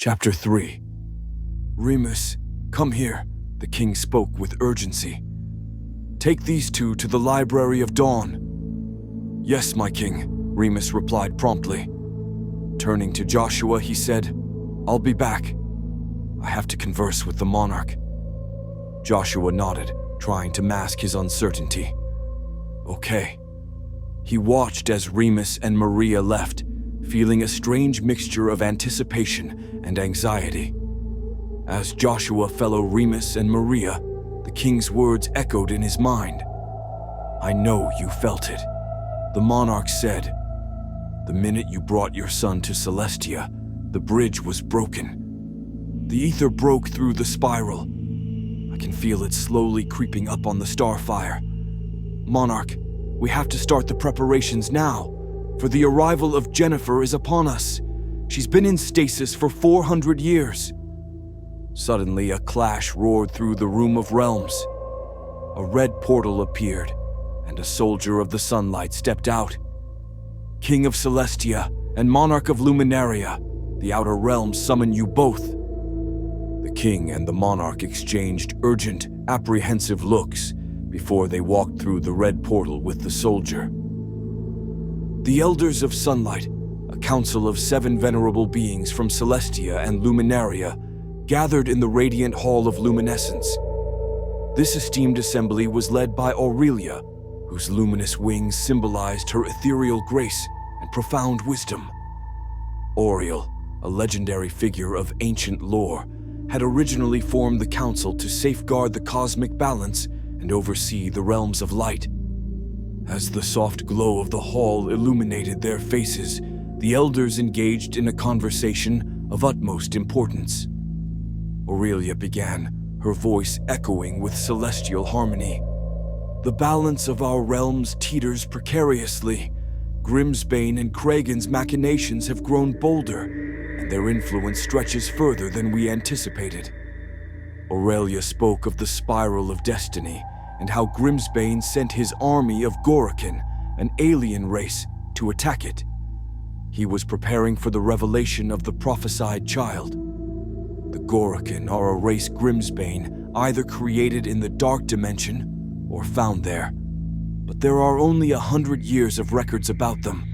Chapter 3. Remus, come here, the king spoke with urgency. Take these two to the Library of Dawn. Yes, my king, Remus replied promptly. Turning to Joshua, he said, I'll be back. I have to converse with the monarch. Joshua nodded, trying to mask his uncertainty. Okay. He watched as Remus and Maria left, feeling a strange mixture of anticipation and anxiety. As Joshua followed Remus and Maria, the king's words echoed in his mind. I know you felt it. The monarch said, the minute you brought your son to Celestia, the bridge was broken. The ether broke through the spiral. I can feel it slowly creeping up on the starfire. Monarch, we have to start the preparations now, for the arrival of Jennifer is upon us. She's been in stasis for 400 years. Suddenly, a clash roared through the Room of Realms. A red portal appeared, and a soldier of the sunlight stepped out. King of Celestia and Monarch of Luminaria, the Outer Realms summon you both. The king and the monarch exchanged urgent, apprehensive looks before they walked through the red portal with the soldier. The Elders of Sunlight, a council of 7 venerable beings from Celestia and Luminaria, gathered in the radiant hall of luminescence. This esteemed assembly was led by Aurelia, whose luminous wings symbolized her ethereal grace and profound wisdom. Auriel, a legendary figure of ancient lore, had originally formed the council to safeguard the cosmic balance and oversee the realms of light. As the soft glow of the hall illuminated their faces, the elders engaged in a conversation of utmost importance. Aurelia began, her voice echoing with celestial harmony. The balance of our realms teeters precariously. Grimsbane and Kragan's machinations have grown bolder, and their influence stretches further than we anticipated. Aurelia spoke of the spiral of destiny, and how Grimsbane sent his army of Gorokin, an alien race, to attack it. He was preparing for the revelation of the prophesied child. The Gorokin are a race Grimsbane either created in the dark dimension or found there. But there are only 100 years of records about them.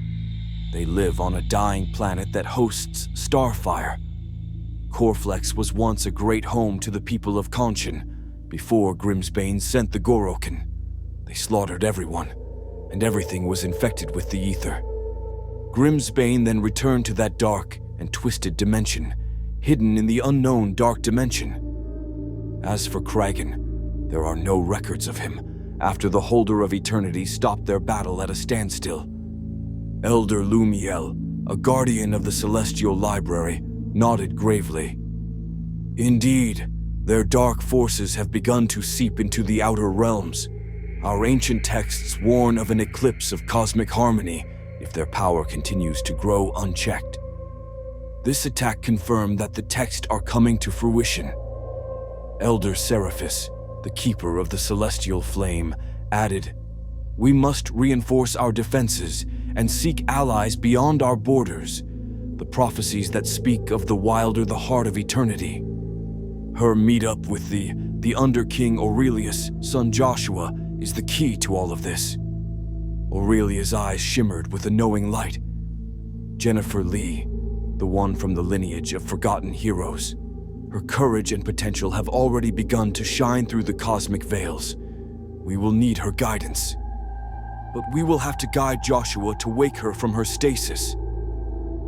They live on a dying planet that hosts starfire. Corflex was once a great home to the people of Conscion, before Grimsbane sent the Gorokin. They slaughtered everyone, and everything was infected with the ether. Grimsbane then returned to that dark and twisted dimension, hidden in the unknown dark dimension. As for Kragan, there are no records of him after the Holder of Eternity stopped their battle at a standstill. Elder Lumiel, a guardian of the Celestial Library, nodded gravely. Indeed, their dark forces have begun to seep into the outer realms. Our ancient texts warn of an eclipse of cosmic harmony if their power continues to grow unchecked. This attack confirmed that the texts are coming to fruition. Elder Seraphis, the keeper of the celestial flame, added, we must reinforce our defenses and seek allies beyond our borders, the prophecies that speak of the wilder the heart of eternity. Her meet-up with the Under-King Aurelius' son Joshua is the key to all of this. Aurelia's eyes shimmered with a knowing light. Jennifer Lee, the one from the lineage of forgotten heroes. Her courage and potential have already begun to shine through the cosmic veils. We will need her guidance. But we will have to guide Joshua to wake her from her stasis.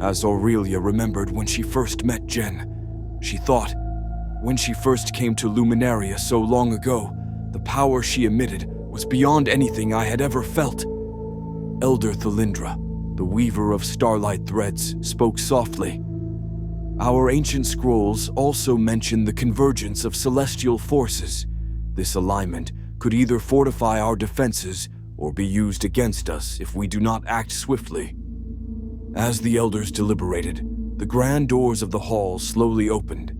As Aurelia remembered when she first met Jen, she thought, when she first came to Luminaria so long ago, the power she emitted was beyond anything I had ever felt. Elder Thalindra, the weaver of starlight threads, spoke softly. Our ancient scrolls also mention the convergence of celestial forces. This alignment could either fortify our defenses or be used against us if we do not act swiftly. As the elders deliberated, the grand doors of the hall slowly opened.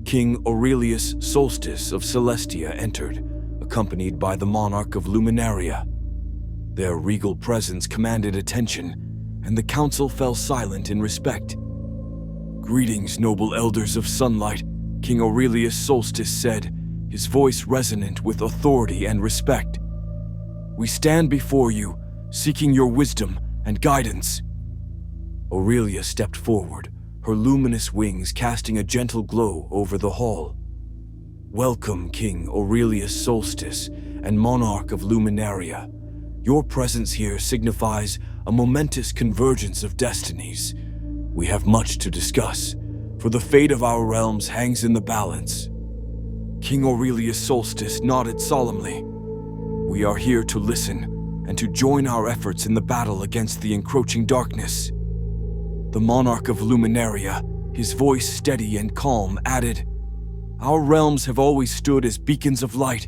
King Aurelius Solstice of Celestia entered, accompanied by the monarch of Luminaria. Their regal presence commanded attention, and the council fell silent in respect. "Greetings, noble elders of sunlight," King Aurelius Solstice said, his voice resonant with authority and respect. "We stand before you, seeking your wisdom and guidance." Aurelia stepped forward, her luminous wings casting a gentle glow over the hall. "Welcome, King Aurelius Solstice and Monarch of Luminaria. Your presence here signifies a momentous convergence of destinies. We have much to discuss, for the fate of our realms hangs in the balance." King Aurelius Solstice nodded solemnly. "We are here to listen and to join our efforts in the battle against the encroaching darkness." The Monarch of Luminaria, his voice steady and calm, added, "Our realms have always stood as beacons of light.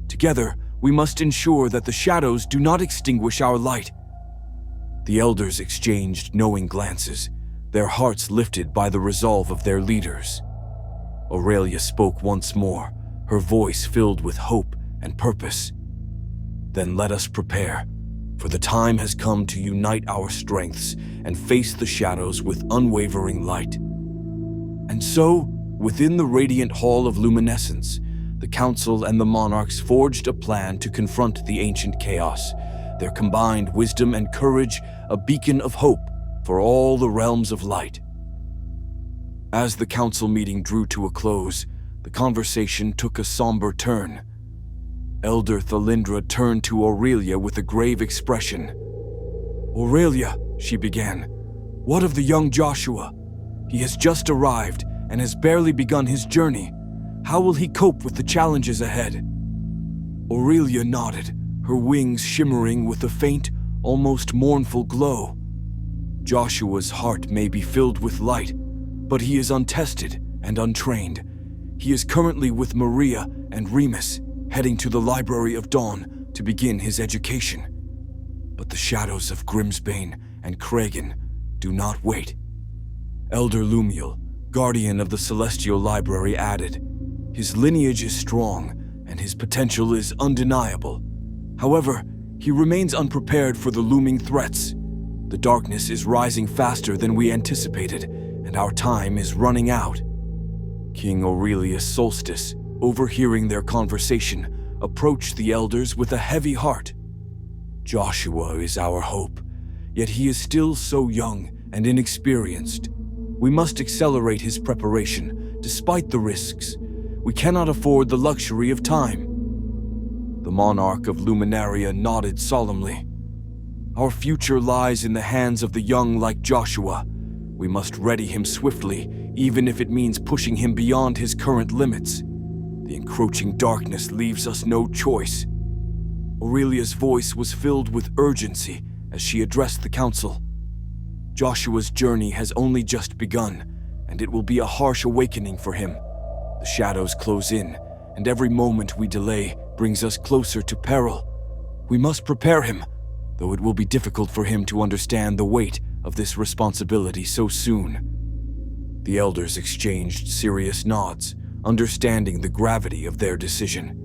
Together, we must ensure that the shadows do not extinguish our light." The elders exchanged knowing glances, their hearts lifted by the resolve of their leaders. Aurelia spoke once more, her voice filled with hope and purpose. "Then let us prepare, for the time has come to unite our strengths and face the shadows with unwavering light." And so, within the radiant hall of luminescence, the council and the monarchs forged a plan to confront the ancient chaos, their combined wisdom and courage a beacon of hope for all the realms of light. As the council meeting drew to a close, the conversation took a somber turn. Elder Thalindra turned to Aurelia with a grave expression. "Aurelia," she began, "what of the young Joshua? He has just arrived and has barely begun his journey. How will he cope with the challenges ahead?" Aurelia nodded, her wings shimmering with a faint, almost mournful glow. "Joshua's heart may be filled with light, but he is untested and untrained. He is currently with Maria and Remus, heading to the Library of Dawn to begin his education. But the shadows of Grimsbane and Kragan do not wait." Elder Lumiel, guardian of the Celestial Library, added, "His lineage is strong and his potential is undeniable. However, he remains unprepared for the looming threats. The darkness is rising faster than we anticipated, and our time is running out." King Aurelius Solstice, overhearing their conversation, approached the elders with a heavy heart. "Joshua is our hope, yet he is still so young and inexperienced. We must accelerate his preparation, despite the risks. We cannot afford the luxury of time." The Monarch of Luminaria nodded solemnly. "Our future lies in the hands of the young like Joshua. We must ready him swiftly, even if it means pushing him beyond his current limits. The encroaching darkness leaves us no choice." Aurelia's voice was filled with urgency as she addressed the council. "Joshua's journey has only just begun, and it will be a harsh awakening for him. The shadows close in, and every moment we delay brings us closer to peril. We must prepare him, though it will be difficult for him to understand the weight of this responsibility so soon." The elders exchanged serious nods, understanding the gravity of their decision.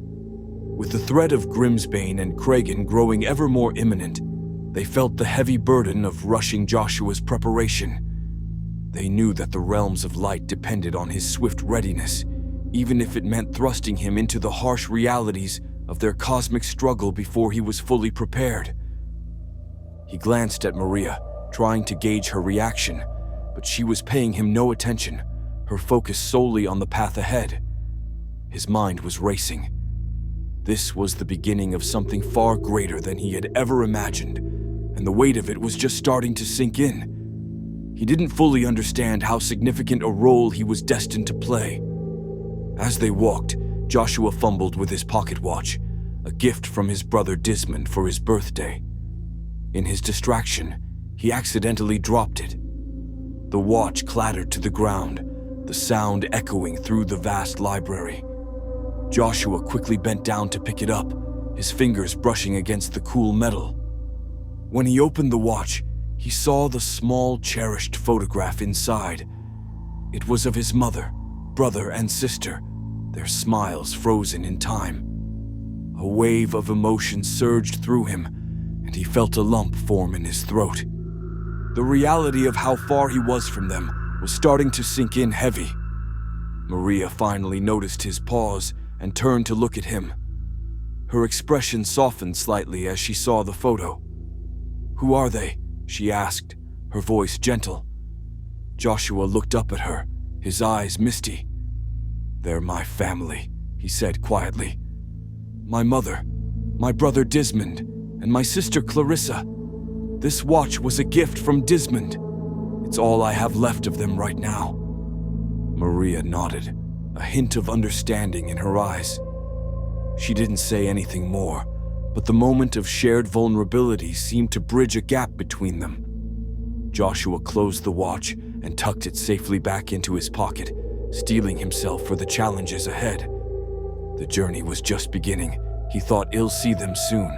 With the threat of Grimsbane and Kragan growing ever more imminent, they felt the heavy burden of rushing Joshua's preparation. They knew that the realms of light depended on his swift readiness, even if it meant thrusting him into the harsh realities of their cosmic struggle before he was fully prepared. He glanced at Maria, trying to gauge her reaction, but she was paying him no attention, her focus solely on the path ahead. His mind was racing. This was the beginning of something far greater than he had ever imagined, and the weight of it was just starting to sink in. He didn't fully understand how significant a role he was destined to play. As they walked, Joshua fumbled with his pocket watch, a gift from his brother Dismond for his birthday. In his distraction, he accidentally dropped it. The watch clattered to the ground, the sound echoing through the vast library. Joshua quickly bent down to pick it up, his fingers brushing against the cool metal. When he opened the watch, he saw the small, cherished photograph inside. It was of his mother, brother, and sister, their smiles frozen in time. A wave of emotion surged through him, and he felt a lump form in his throat. The reality of how far he was from them, was starting to sink in heavy. Maria finally noticed his pause and turned to look at him. Her expression softened slightly as she saw the photo. "Who are they?" she asked, her voice gentle. Joshua looked up at her, his eyes misty. "They're my family," he said quietly. "My mother, my brother Desmond, and my sister Clarissa. This watch was a gift from Desmond. It's all I have left of them right now." Maria nodded, a hint of understanding in her eyes. She didn't say anything more, but the moment of shared vulnerability seemed to bridge a gap between them. Joshua closed the watch and tucked it safely back into his pocket, steeling himself for the challenges ahead. The journey was just beginning. He thought he'll see them soon,